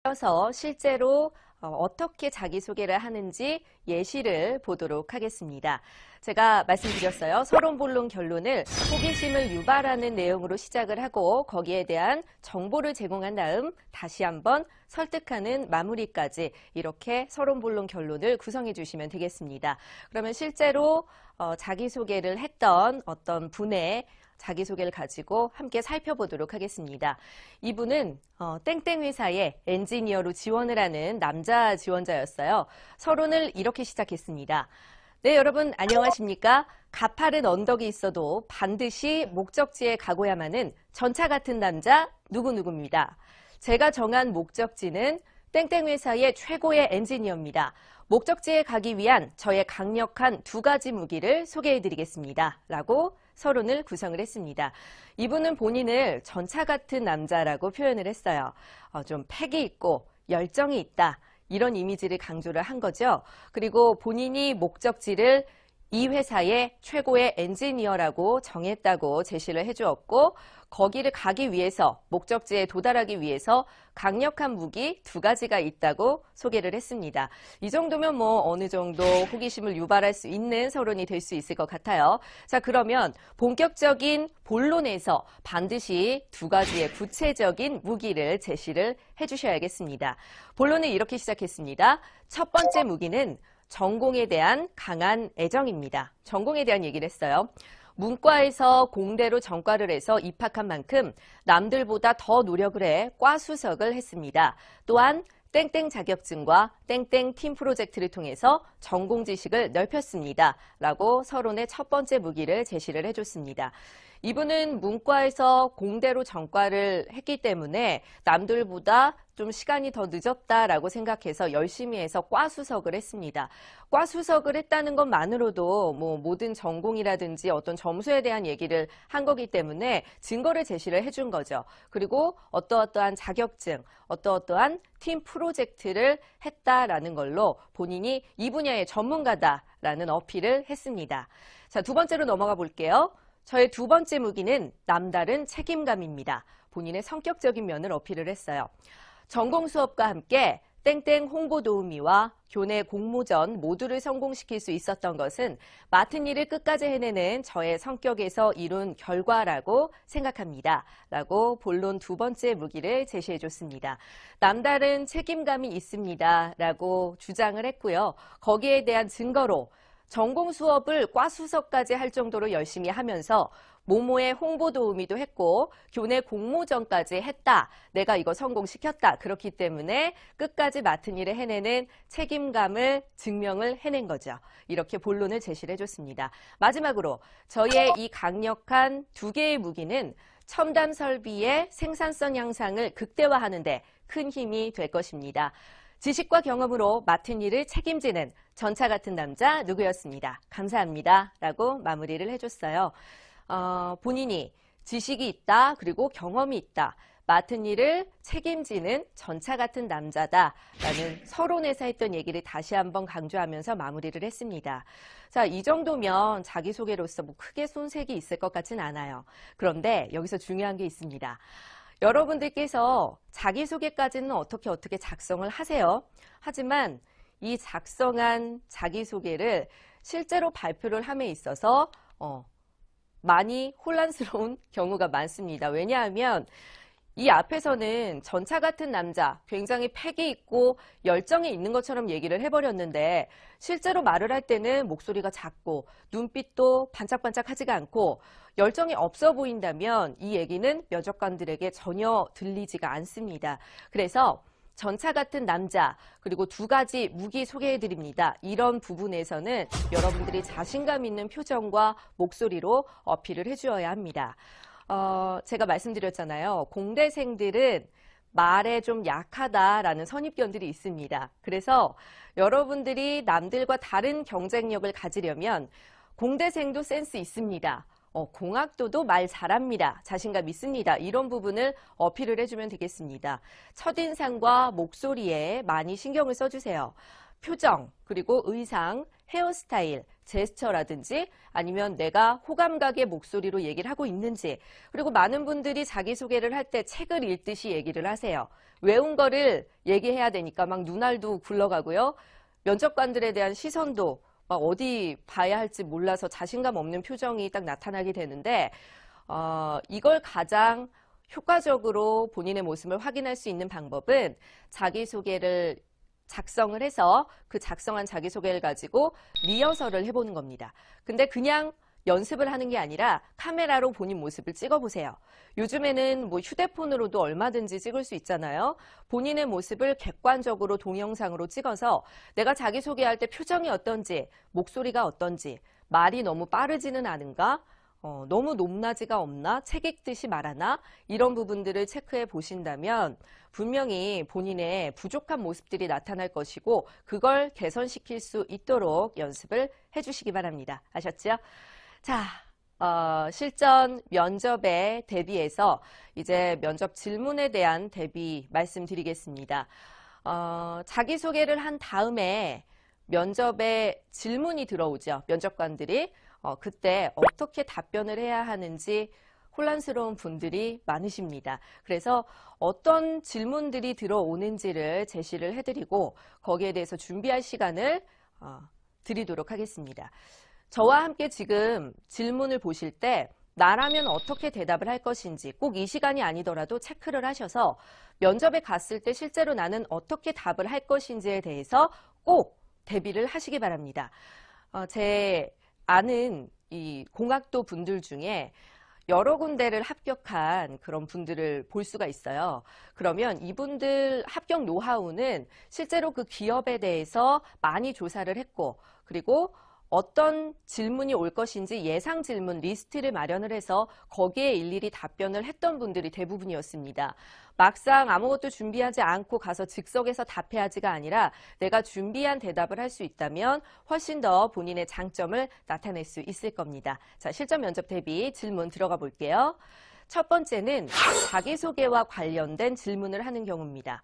이어서 실제로 어떻게 자기소개를 하는지 예시를 보도록 하겠습니다. 제가 말씀드렸어요. 서론본론 결론을 호기심을 유발하는 내용으로 시작을 하고 거기에 대한 정보를 제공한 다음 다시 한번 설득하는 마무리까지 이렇게 서론본론 결론을 구성해 주시면 되겠습니다. 그러면 실제로 자기소개를 했던 어떤 분의 자기소개를 가지고 함께 살펴보도록 하겠습니다. 이분은 땡땡 회사에 엔지니어로 지원을 하는 남자 지원자였어요. 서론을 이렇게 시작했습니다. 네, 여러분 안녕하십니까? 가파른 언덕이 있어도 반드시 목적지에 가고야만은 전차 같은 남자 누구누구입니다. 제가 정한 목적지는 땡땡 회사의 최고의 엔지니어입니다. 목적지에 가기 위한 저의 강력한 두 가지 무기를 소개해드리겠습니다. 라고 서론을 구성을 했습니다. 이분은 본인을 전차 같은 남자라고 표현을 했어요. 좀 패기 있고 열정이 있다. 이런 이미지를 강조를 한 거죠. 그리고 본인이 목적지를 이 회사의 최고의 엔지니어라고 정했다고 제시를 해주었고 거기를 가기 위해서 목적지에 도달하기 위해서 강력한 무기 두 가지가 있다고 소개를 했습니다. 이 정도면 뭐 어느 정도 호기심을 유발할 수 있는 서론이 될 수 있을 것 같아요. 자, 그러면 본격적인 본론에서 반드시 두 가지의 구체적인 무기를 제시를 해주셔야겠습니다. 본론을 이렇게 시작했습니다. 첫 번째 무기는 전공에 대한 강한 애정입니다. 전공에 대한 얘기를 했어요. 문과에서 공대로 전과를 해서 입학한 만큼 남들보다 더 노력을 해 과 수석을 했습니다. 또한 땡땡 자격증과 땡땡 팀 프로젝트를 통해서 전공 지식을 넓혔습니다. 라고 서론의 첫 번째 무기를 제시를 해줬습니다. 이분은 문과에서 공대로 전과를 했기 때문에 남들보다 좀 시간이 더 늦었다라고 생각해서 열심히 해서 과 수석을 했습니다. 과 수석을 했다는 것만으로도 뭐 모든 전공이라든지 어떤 점수에 대한 얘기를 한 거기 때문에 증거를 제시를 해준 거죠. 그리고 어떠어떠한 자격증, 어떠어떠한 팀 프로젝트를 했다라는 걸로 본인이 이 분야의 전문가다라는 어필을 했습니다. 자, 두 번째로 넘어가 볼게요. 저의 두 번째 무기는 남다른 책임감입니다. 본인의 성격적인 면을 어필을 했어요. 전공 수업과 함께 땡땡 홍보 도우미와 교내 공모전 모두를 성공시킬 수 있었던 것은 맡은 일을 끝까지 해내는 저의 성격에서 이룬 결과라고 생각합니다. 라고 본론 두 번째 무기를 제시해 줬습니다. 남다른 책임감이 있습니다. 라고 주장을 했고요. 거기에 대한 증거로 전공 수업을 과 수석까지 할 정도로 열심히 하면서 모모의 홍보 도우미도 했고 교내 공모전까지 했다. 내가 이거 성공시켰다. 그렇기 때문에 끝까지 맡은 일을 해내는 책임감을 증명을 해낸 거죠. 이렇게 본론을 제시를 해줬습니다. 마지막으로 저의 이 강력한 두 개의 무기는 첨단 설비의 생산성 향상을 극대화하는 데 큰 힘이 될 것입니다. 지식과 경험으로 맡은 일을 책임지는 전차 같은 남자 누구였습니다. 감사합니다. 라고 마무리를 해줬어요. 본인이 지식이 있다, 그리고 경험이 있다, 맡은 일을 책임지는 전차 같은 남자다라는 서론에서 했던 얘기를 다시 한번 강조하면서 마무리를 했습니다. 자, 이 정도면 자기소개로서 뭐 크게 손색이 있을 것 같진 않아요. 그런데 여기서 중요한 게 있습니다. 여러분들께서 자기소개까지는 어떻게 작성을 하세요. 하지만 이 작성한 자기소개를 실제로 발표를 함에 있어서 많이 혼란스러운 경우가 많습니다. 왜냐하면 이 앞에서는 전차 같은 남자, 굉장히 패기 있고 열정이 있는 것처럼 얘기를 해버렸는데 실제로 말을 할 때는 목소리가 작고 눈빛도 반짝반짝하지가 않고 열정이 없어 보인다면 이 얘기는 면접관들에게 전혀 들리지가 않습니다. 그래서 전차 같은 남자, 그리고 두 가지 무기 소개해드립니다. 이런 부분에서는 여러분들이 자신감 있는 표정과 목소리로 어필을 해주어야 합니다. 제가 말씀드렸잖아요. 공대생들은 말에 좀 약하다라는 선입견들이 있습니다. 그래서 여러분들이 남들과 다른 경쟁력을 가지려면 공대생도 센스 있습니다. 공학도도 말 잘합니다. 자신감 있습니다. 이런 부분을 어필을 해주면 되겠습니다. 첫인상과 목소리에 많이 신경을 써주세요. 표정, 그리고 의상, 헤어스타일, 제스처라든지 아니면 내가 호감각의 목소리로 얘기를 하고 있는지, 그리고 많은 분들이 자기소개를 할 때 책을 읽듯이 얘기를 하세요. 외운 거를 얘기해야 되니까 막 눈알도 굴러가고요. 면접관들에 대한 시선도 막 어디 봐야 할지 몰라서 자신감 없는 표정이 딱 나타나게 되는데 이걸 가장 효과적으로 본인의 모습을 확인할 수 있는 방법은 자기소개를 작성을 해서 그 작성한 자기소개를 가지고 리허설을 해보는 겁니다. 근데 그냥 연습을 하는 게 아니라 카메라로 본인 모습을 찍어보세요. 요즘에는 뭐 휴대폰으로도 얼마든지 찍을 수 있잖아요. 본인의 모습을 객관적으로 동영상으로 찍어서 내가 자기소개할 때 표정이 어떤지, 목소리가 어떤지, 말이 너무 빠르지는 않은가, 너무 높낮이가 없나, 책 읽듯이 말하나, 이런 부분들을 체크해 보신다면 분명히 본인의 부족한 모습들이 나타날 것이고 그걸 개선시킬 수 있도록 연습을 해주시기 바랍니다. 아셨죠? 자, 실전 면접에 대비해서 이제 면접 질문에 대한 대비 말씀드리겠습니다. 자기소개를 한 다음에 면접에 질문이 들어오죠. 면접관들이. 그때 어떻게 답변을 해야 하는지 혼란스러운 분들이 많으십니다. 그래서 어떤 질문들이 들어오는지를 제시를 해드리고 거기에 대해서 준비할 시간을 드리도록 하겠습니다. 저와 함께 지금 질문을 보실 때 나라면 어떻게 대답을 할 것인지 꼭 이 시간이 아니더라도 체크를 하셔서 면접에 갔을 때 실제로 나는 어떻게 답을 할 것인지에 대해서 꼭 대비를 하시기 바랍니다. 제 아는 이 공학도 분들 중에 여러 군데를 합격한 그런 분들을 볼 수가 있어요. 그러면 이분들 합격 노하우는 실제로 그 기업에 대해서 많이 조사를 했고, 그리고 어떤 질문이 올 것인지 예상 질문 리스트를 마련을 해서 거기에 일일이 답변을 했던 분들이 대부분이었습니다. 막상 아무것도 준비하지 않고 가서 즉석에서 답해야 하지가 아니라 내가 준비한 대답을 할 수 있다면 훨씬 더 본인의 장점을 나타낼 수 있을 겁니다. 자, 실전 면접 대비 질문 들어가 볼게요. 첫 번째는 자기소개와 관련된 질문을 하는 경우입니다.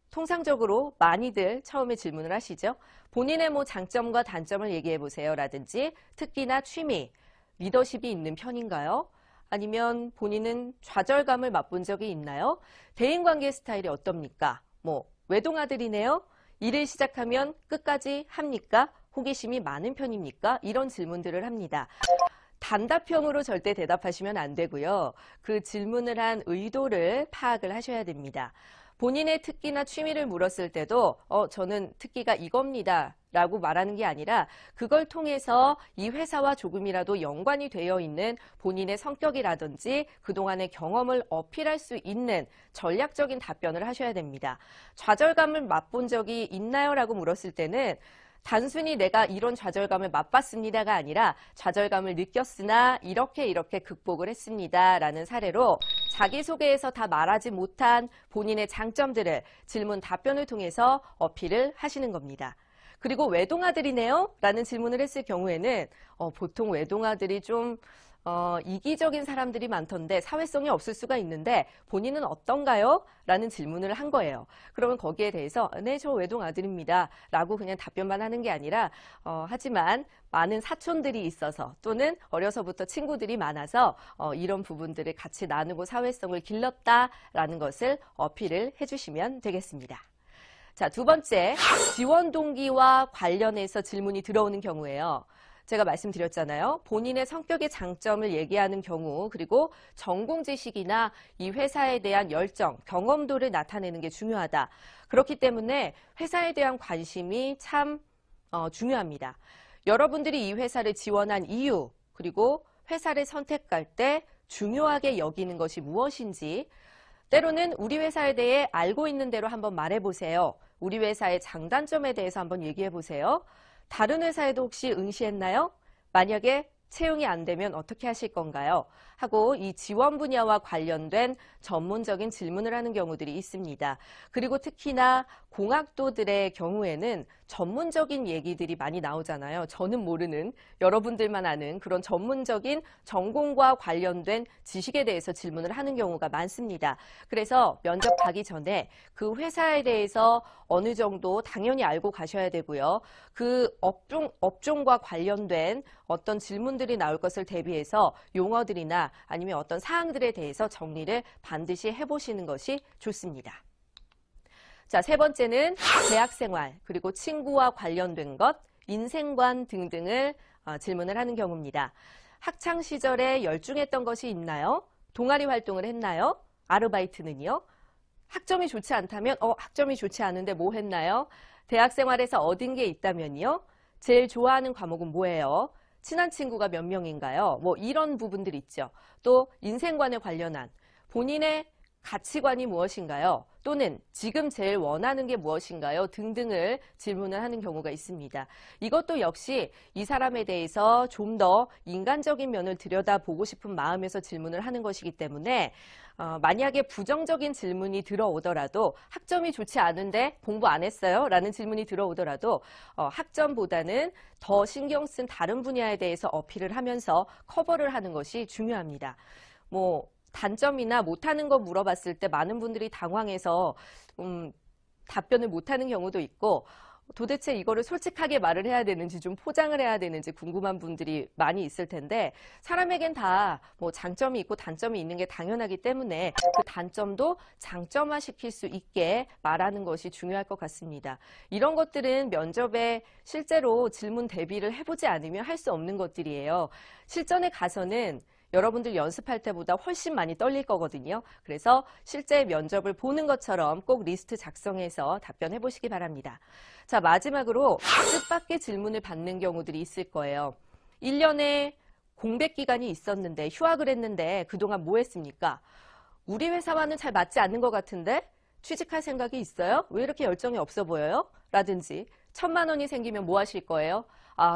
통상적으로 많이들 처음에 질문을 하시죠. 본인의 장점과 단점을 얘기해 보세요 라든지 특기나 취미, 리더십이 있는 편인가요? 아니면 본인은 좌절감을 맛본 적이 있나요? 대인관계 스타일이 어떻습니까? 외동아들이네요? 일을 시작하면 끝까지 합니까? 호기심이 많은 편입니까? 이런 질문들을 합니다. 단답형으로 절대 대답하시면 안 되고요. 그 질문을 한 의도를 파악을 하셔야 됩니다. 본인의 특기나 취미를 물었을 때도 저는 특기가 이겁니다 라고 말하는 게 아니라 그걸 통해서 이 회사와 조금이라도 연관이 되어 있는 본인의 성격이라든지 그동안의 경험을 어필할 수 있는 전략적인 답변을 하셔야 됩니다. 좌절감을 맛본 적이 있나요? 라고 물었을 때는 단순히 내가 이런 좌절감을 맛봤습니다가 아니라 좌절감을 느꼈으나 이렇게 극복을 했습니다 라는 사례로 자기소개에서 다 말하지 못한 본인의 장점들을 질문 답변을 통해서 어필을 하시는 겁니다. 그리고 외동아들이네요? 라는 질문을 했을 경우에는 보통 외동아들이 좀 이기적인 사람들이 많던데 사회성이 없을 수가 있는데 본인은 어떤가요? 라는 질문을 한 거예요. 그러면 거기에 대해서 네, 저 외동아들입니다 라고 그냥 답변만 하는 게 아니라 하지만 많은 사촌들이 있어서 또는 어려서부터 친구들이 많아서 이런 부분들을 같이 나누고 사회성을 길렀다라는 것을 어필을 해주시면 되겠습니다. 자, 두 번째, 지원 동기와 관련해서 질문이 들어오는 경우에요. 제가 말씀드렸잖아요. 본인의 성격의 장점을 얘기하는 경우, 그리고 전공 지식이나 이 회사에 대한 열정, 경험도를 나타내는 게 중요하다. 그렇기 때문에 회사에 대한 관심이 참 중요합니다. 여러분들이 이 회사를 지원한 이유, 그리고 회사를 선택할 때 중요하게 여기는 것이 무엇인지, 때로는 우리 회사에 대해 알고 있는 대로 한번 말해보세요. 우리 회사의 장단점에 대해서 한번 얘기해보세요. 다른 회사에도 혹시 응시했나요? 만약에 채용이 안 되면 어떻게 하실 건가요? 하고 이 지원 분야와 관련된 전문적인 질문을 하는 경우들이 있습니다. 그리고 특히나 공학도들의 경우에는 전문적인 얘기들이 많이 나오잖아요. 저는 모르는, 여러분들만 아는 그런 전문적인 전공과 관련된 지식에 대해서 질문을 하는 경우가 많습니다. 그래서 면접 가기 전에 그 회사에 대해서 어느 정도 당연히 알고 가셔야 되고요. 그 업종과 관련된 어떤 질문들이 나올 것을 대비해서 용어들이나 아니면 어떤 사항들에 대해서 정리를 반드시 해보시는 것이 좋습니다. 자, 세 번째는 대학생활, 그리고 친구와 관련된 것, 인생관 등등을 질문을 하는 경우입니다. 학창 시절에 열중했던 것이 있나요? 동아리 활동을 했나요? 아르바이트는요? 학점이 좋지 않다면 학점이 좋지 않은데 뭐 했나요? 대학 생활에서 얻은 게 있다면요? 제일 좋아하는 과목은 뭐예요? 친한 친구가 몇 명인가요? 뭐 이런 부분들 있죠. 또 인생관에 관련한 본인의 가치관이 무엇인가요? 또는 지금 제일 원하는 게 무엇인가요? 등등을 질문을 하는 경우가 있습니다. 이것도 역시 이 사람에 대해서 좀 더 인간적인 면을 들여다보고 싶은 마음에서 질문을 하는 것이기 때문에 만약에 부정적인 질문이 들어오더라도 학점이 좋지 않은데 공부 안 했어요? 라는 질문이 들어오더라도 학점보다는 더 신경 쓴 다른 분야에 대해서 어필을 하면서 커버를 하는 것이 중요합니다. 단점이나 못하는 거 물어봤을 때 많은 분들이 당황해서 답변을 못하는 경우도 있고 도대체 이거를 솔직하게 말을 해야 되는지 좀 포장을 해야 되는지 궁금한 분들이 많이 있을 텐데 사람에겐 다 장점이 있고 단점이 있는 게 당연하기 때문에 그 단점도 장점화시킬 수 있게 말하는 것이 중요할 것 같습니다. 이런 것들은 면접에 실제로 질문 대비를 해보지 않으면 할 수 없는 것들이에요. 실전에 가서는 여러분들 연습할 때보다 훨씬 많이 떨릴 거거든요. 그래서 실제 면접을 보는 것처럼 꼭 리스트 작성해서 답변해 보시기 바랍니다. 자, 마지막으로 뜻밖의 질문을 받는 경우들이 있을 거예요. 1년에 공백 기간이 있었는데 휴학을 했는데 그동안 뭐 했습니까? 우리 회사와는 잘 맞지 않는 것 같은데 취직할 생각이 있어요? 왜 이렇게 열정이 없어 보여요? 라든지 1,000만 원이 생기면 뭐 하실 거예요?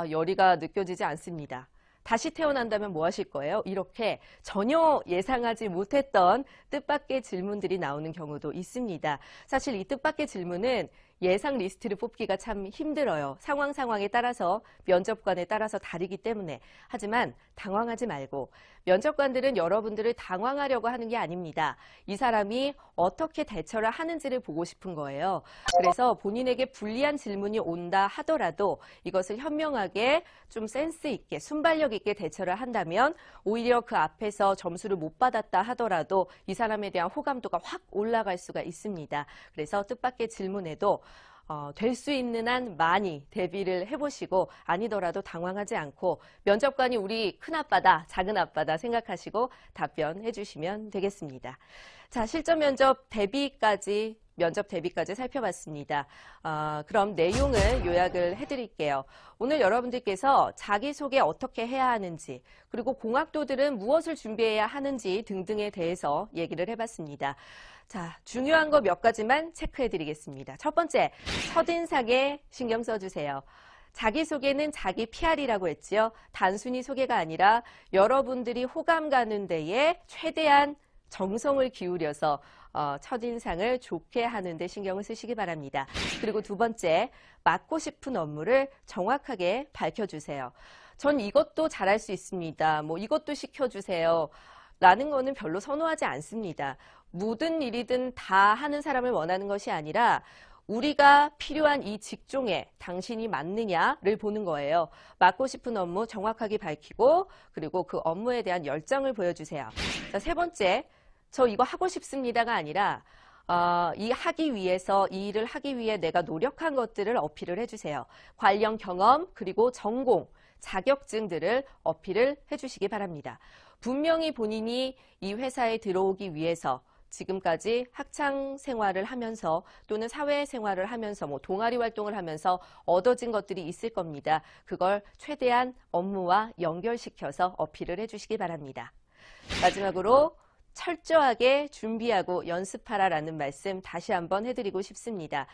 열의가 느껴지지 않습니다. 다시 태어난다면 뭐 하실 거예요? 이렇게 전혀 예상하지 못했던 뜻밖의 질문들이 나오는 경우도 있습니다. 사실 이 뜻밖의 질문은 예상 리스트를 뽑기가 참 힘들어요. 상황에 따라서 면접관에 따라서 다르기 때문에. 하지만 당황하지 말고 면접관들은 여러분들을 당황하려고 하는 게 아닙니다. 이 사람이 어떻게 대처를 하는지를 보고 싶은 거예요. 그래서 본인에게 불리한 질문이 온다 하더라도 이것을 현명하게 좀 센스 있게 순발력 있게 대처를 한다면 오히려 그 앞에서 점수를 못 받았다 하더라도 이 사람에 대한 호감도가 확 올라갈 수가 있습니다. 그래서 뜻밖의 질문에도 될 수 있는 한 많이 대비를 해보시고 아니더라도 당황하지 않고 면접관이 우리 큰아빠다, 작은아빠다 생각하시고 답변해 주시면 되겠습니다. 자, 실전 면접 대비까지 살펴봤습니다. 그럼 내용을 요약을 해드릴게요. 오늘 여러분들께서 자기소개 어떻게 해야 하는지 그리고 공학도들은 무엇을 준비해야 하는지 등등에 대해서 얘기를 해봤습니다. 자, 중요한 거 몇 가지만 체크해드리겠습니다. 첫 번째, 첫인상에 신경 써주세요. 자기소개는 자기 PR이라고 했지요. 단순히 소개가 아니라 여러분들이 호감 가는 데에 최대한 정성을 기울여서 첫인상을 좋게 하는 데 신경을 쓰시기 바랍니다. 그리고 두 번째, 맡고 싶은 업무를 정확하게 밝혀주세요. 전 이것도 잘할 수 있습니다. 이것도 시켜주세요. 라는 거는 별로 선호하지 않습니다. 모든 일이든 다 하는 사람을 원하는 것이 아니라 우리가 필요한 이 직종에 당신이 맞느냐를 보는 거예요. 맡고 싶은 업무 정확하게 밝히고 그리고 그 업무에 대한 열정을 보여주세요. 자, 세 번째, 저 이거 하고 싶습니다가 아니라 이 일을 하기 위해 내가 노력한 것들을 어필을 해주세요. 관련 경험 그리고 전공, 자격증들을 어필을 해주시기 바랍니다. 분명히 본인이 이 회사에 들어오기 위해서 지금까지 학창 생활을 하면서 또는 사회 생활을 하면서 동아리 활동을 하면서 얻어진 것들이 있을 겁니다. 그걸 최대한 업무와 연결시켜서 어필을 해주시기 바랍니다. 마지막으로 철저하게 준비하고 연습하라라는 말씀 다시 한번 해드리고 싶습니다.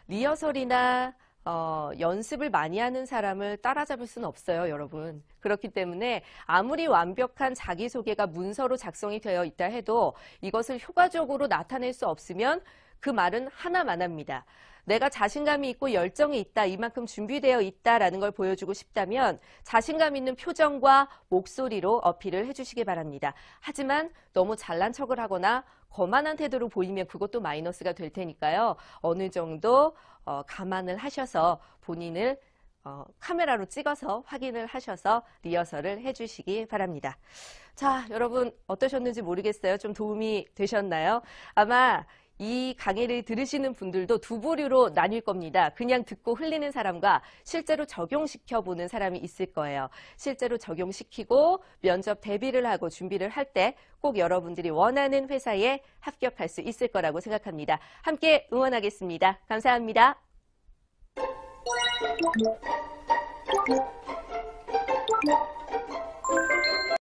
리허설이나 연습을 많이 하는 사람을 따라잡을 수는 없어요, 여러분. 그렇기 때문에 아무리 완벽한 자기소개가 문서로 작성이 되어 있다 해도 이것을 효과적으로 나타낼 수 없으면 그 말은 하나만 합니다. 내가 자신감이 있고 열정이 있다, 이만큼 준비되어 있다라는 걸 보여주고 싶다면 자신감 있는 표정과 목소리로 어필을 해주시기 바랍니다. 하지만 너무 잘난 척을 하거나 거만한 태도로 보이면 그것도 마이너스가 될 테니까요. 어느 정도 감안을 하셔서 본인을 카메라로 찍어서 확인을 하셔서 리허설을 해주시기 바랍니다. 자, 여러분 어떠셨는지 모르겠어요. 좀 도움이 되셨나요? 아마 이 강의를 들으시는 분들도 두 부류로 나뉠 겁니다. 그냥 듣고 흘리는 사람과 실제로 적용시켜 보는 사람이 있을 거예요. 실제로 적용시키고 면접 대비를 하고 준비를 할 때 꼭 여러분들이 원하는 회사에 합격할 수 있을 거라고 생각합니다. 함께 응원하겠습니다. 감사합니다.